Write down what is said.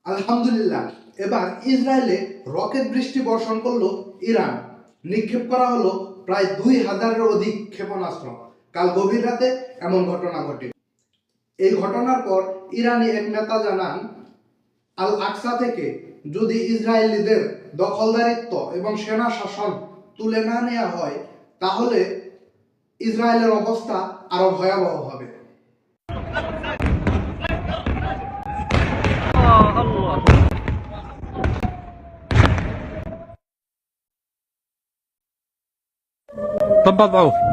আলহামদুলিল্লাহ, এবার ইসরায়েলে রকেট বৃষ্টি বর্ষণ করলো ইরান। নিক্ষেপ করা হলো প্রায় 2000-এর অধিক ক্ষেপণাস্ত্র। কাল গভীর রাতে এমন ঘটনা ঘটে। এই ঘটনার পর ইরানি এক নেতা জানান, আল আকসা থেকে যদি ইসরায়েলিদের দখলদারিত্ব এবং সেনা শাসন তুলে না নেওয়া হয়, তাহলে ইসরায়েলের অবস্থা আরো ভয়াবহ হবে। طب اضعف